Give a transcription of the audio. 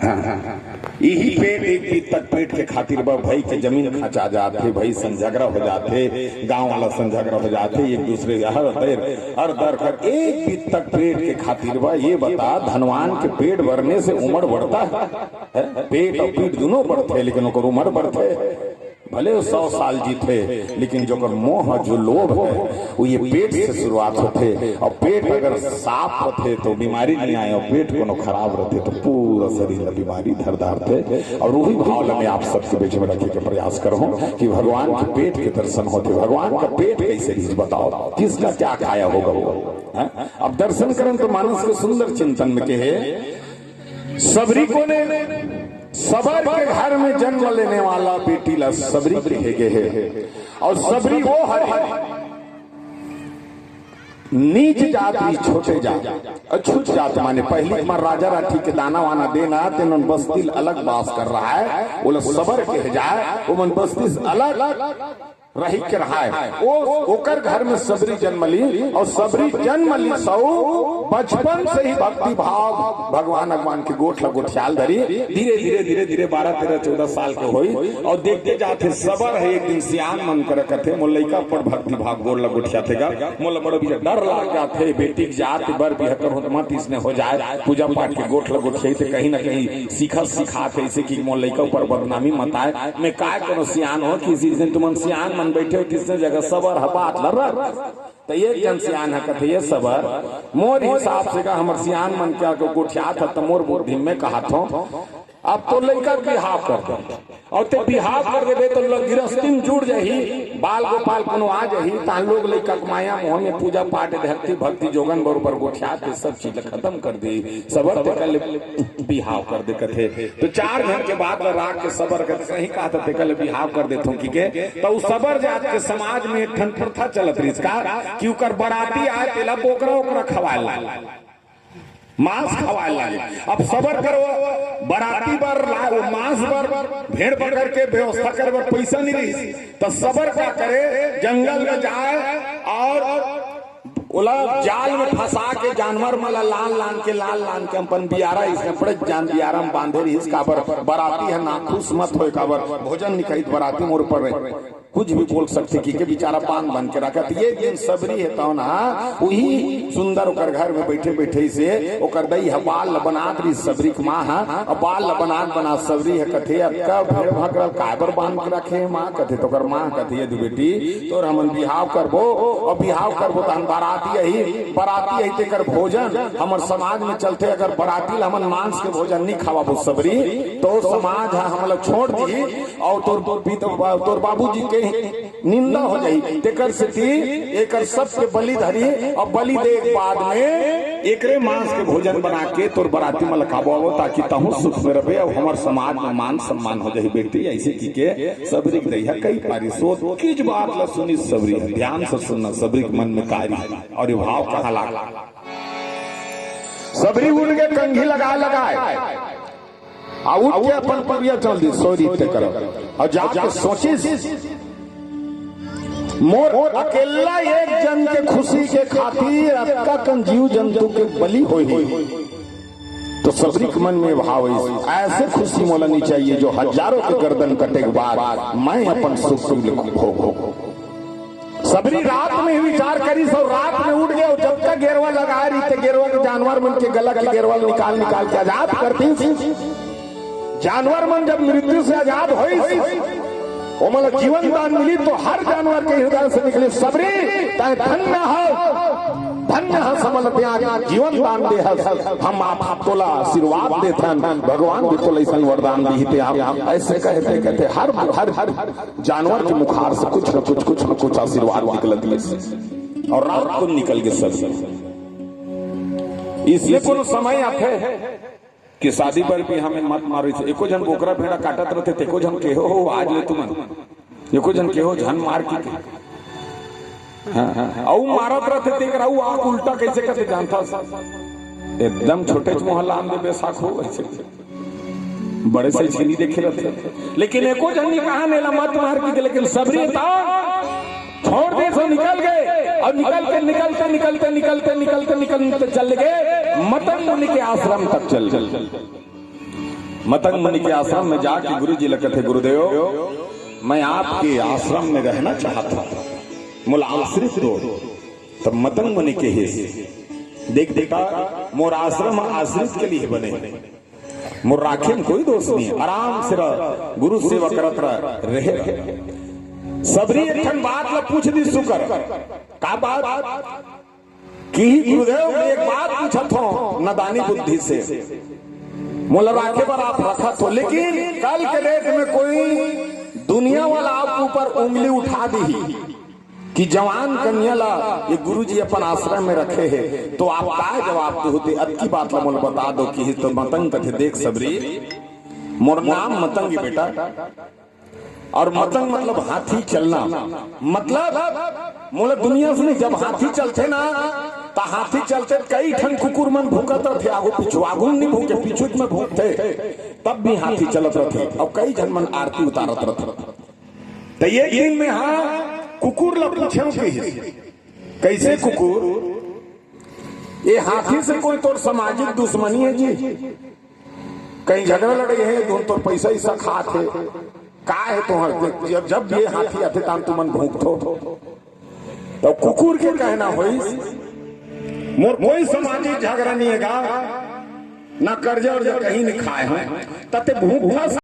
यही पेट एक बीत तक पेट के खातिर भाई के जमीन खचा जाते, भाई संझगड़ा हो जाते, गांव वाला संझगड़ा हो जाते, एक दूसरे हर दर कर एक बीत तक पेट के खातिर बा। ये बता धनवान के पेट भरने से उम्र बढ़ता है? पेट और पीठ दोनों बढ़ते लेकिन उम्र बढ़ते। भले 100 साल जीते लेकिन जो मोह जो लोभ है वो ये पेट से शुरुआत होते। और पेट अगर साफ होते तो बीमारी नहीं आए, और पेट को खराब रहते तो पूरा शरीर बीमारी धरदार थे। और वही भाव मैं आप सबके बीच में रखे के प्रयास करूं कि भगवान के पेट के दर्शन होते। भगवान का पेट कैसे चीज बताओ, किसका क्या खाया होगा वो। अब दर्शन करें तो मानस के सुंदर चिंतन में के सबरी को ने सबर के घर में जन्म लेने वाला बेटी ला सबरी कहे है। और सबरी वो है नीच जात छोटे जात अछूत जात माने पहली बार राजा राठी के दाना वाना देना तेन बस्ती अलग बास कर रहा है। वो सबर कहे जाए वो मन बस्ती अलग रही के रहा है। वो ओकर घर में सबरी जन्म ली। और सबरी जन्म ली सौ बचपन से ही भक्ति भाव भगवान के गोठ लगोठियाल धरी। धीरे धीरे 12, 13, 14 साल के हुई। और देखते जाते सबर है। एक दिन सियान मन कर कथे मोल लइका पर भक्ति भाव गोड़ लगोठिया थे मोल बड़ो भी डर लग जाते बेटी जात बर बिहकर हो मत इसने हो जाए पूजा पाठ के गोठ लगोठिया थे कहीं ना कहीं सिखाते ऐसे कि मोल लइका पर बदनामी मत आए। मैं काय करो सियान हो किसी दिन तुम सियान बैठे किसने जगह सबर हबात लड़ तो ये जन सियान है कथे ये सबर मोर हिसाब से का हमर सियान मन क्या को गोठिया था तो मोर बुद्धि में कहा था अब तो लड़का बिहाव कर दे और ते बिहाव कर देबे तो गृहस्थी में जुड़ जाही बाल गोपाल कोनो आ जाही ता लोग लड़का माया मोह में पूजा पाठ भक्ति जोगन बरोबर गोठिया ते सब चीज खत्म कर दी। सबर ते कल बिहाव कर दे कथे तो 4 घंटे बाद राग के सबर कर सही कहा था कल बिहाव कर देथो की के तो सबर जात के समाज में एक ठन प्रथा चलत रही का कि ओकर बराती आए तेला बोकरा ओकरा खवाएला मांस खवाए लागे। अब सबर करो बराती बर मांस बर भेड़ पकड़ के व्यवस्था करे बर पैसा नहीं रही तो सबर क्या करे जंगल में जाए और ओला जाल में फंसा के जानवर मला लान के अपन बियारा इसने पड़े जान बियारा में बांधे रही इसका बराती है ना खुश मत हो काबर भोजन निकालित बराती मोर पर कुछ भी बोल सकते कि बेचारा पान बन के रखा। ये दिन सबरी है तो ना वही सुंदर ओकर घर में बैठे से ओकर दई है बाल बनात रही सबरी की माँ है और बाल बना सबरी है कथे अब भेड़ भगल काबर बांध के रखे माँ कथे तो माँ कथे दू बेटी तो हम बिहाव करबो और बिहाव करबो तो हम बराती है तेकर भोजन हमर समाज में चलते अगर बराती हमन मांस के भोजन नहीं खावा सबरी तो समाज हम लोग छोड़ दी और तोर बाबूजी के निंदा हो जाई तेकर से एकर सबके बलि धरी और बलि दे बाद में एकरे मांस के भोजन बना के तोर बराती में लखाबो ताकि तहु सुख में रहे और हमार समाज में मान सम्मान हो जाए बेटी ऐसे की के सबरी दैया कई पारी सोच किज बात ला सुनी सबरी ध्यान से सुनना सबरी के मन में कारी और भाव कहाँ लगा सबरी उड़ के कंघी लगाए उठ के अपन परिया चल दी सोरी ते करो और जाके सोची मोर अकेला एक जन के खुशी के खातिर आपका कन जीव जंतु के बलि होई तो सबरी के मन में भाव ऐसे खुशी मोलनी चाहिए जो हजारों के गर्दन कटे के बाद मैं अपन सुख भोग। सबरी रात में ही विचार करी सब रात में उठ गए जब तक गेरवा लगा रही थे गेरवा के जानवर मन के गला के गेरवा निकाल के आजाद करती। जानवर मन जब मृत्यु से आजाद हो मतलब जीवन दान मिली तो हर जानवर के हृदय से निकले सबरी धन्य है समल जीवन दान दे हम आप तोला आशीर्वाद देते भगवान भी तोला ऐसा वरदान दी आप ऐसे कहते हर जानवर के मुखार से कुछ न कुछ आशीर्वाद निकलती और रात को निकल के सब इसलिए कोनो समय आते कि शादी पर भी हमें मत मारो एको जन बोकरा भेड़ा काटत रहते तेको जन के हो आज ले तुम एको जन के हो झन मार की औ मारत रहते तेकर औ आंख उल्टा कैसे करते जानता एकदम छोटे मोहल्ला में बेसाख हो ऐसे बड़े से छीनी देखे रहते लेकिन एको जन ने कहा नेला मत मार की लेकिन सबरी था छोड़ दे सो निकल गए और निकलते चल गए मतन मुनि के आश्रम तक चल मतंग मुनि के आश्रम में जाके गुरु जी लगे थे, गुरुदेव मैं आपके आश्रम में रहना चाहता, मोल आश्रित दो। तब मतंग मुनि के देख बेटा मोर आश्रम आश्रित के लिए बने, मोर राखे में कोई दोष नहीं है, आराम से रह, गुरु सेवा करत रहे। सबरी एक बात ला पूछ दी सुकर का बात कि गुरुदेव मैं एक बात पूछत हो नदानी बुद्धि से, मोला राखे पर आप रखा तो, लेकिन कल के डेट में कोई दुनिया वाला आप ऊपर उंगली उठा दी कि जवान कन्या ला ये गुरुजी अपन आश्रम में रखे हैं, तो आप क्या जवाब दे होते? अब की बात ला मोला बता दो कि तो मतंग कथे देख सबरी, मोर नाम मतंग बेटा, और मतंग मतलब हाथी चलना, मतलब मोला दुनिया से जब हाथी चलते ना तो हाथी चलते कई ठन कुकुर मन भूकत थे, आगो पिछू आगू नहीं भूके पिछुत में भूकते, तब भी हाथी चलत रहे और कई जन मन आरती उतारत रहे। तो ये दिन में हाँ कुकुर ला पूछे कैसे कुकुर ये हाथी से कोई तो सामाजिक दुश्मनी है जी, कहीं झगड़ा लड़े हैं तो पैसा ऐसा खाते का है तो जब ये हाथी आते तब तुमन भूखतो, तो कुकुर के कहना होई मोर कोई सामाजिक झगड़ा नहीं है, ना कर्जा वर्जा कहीं नहीं खाए हैं, तते भूखा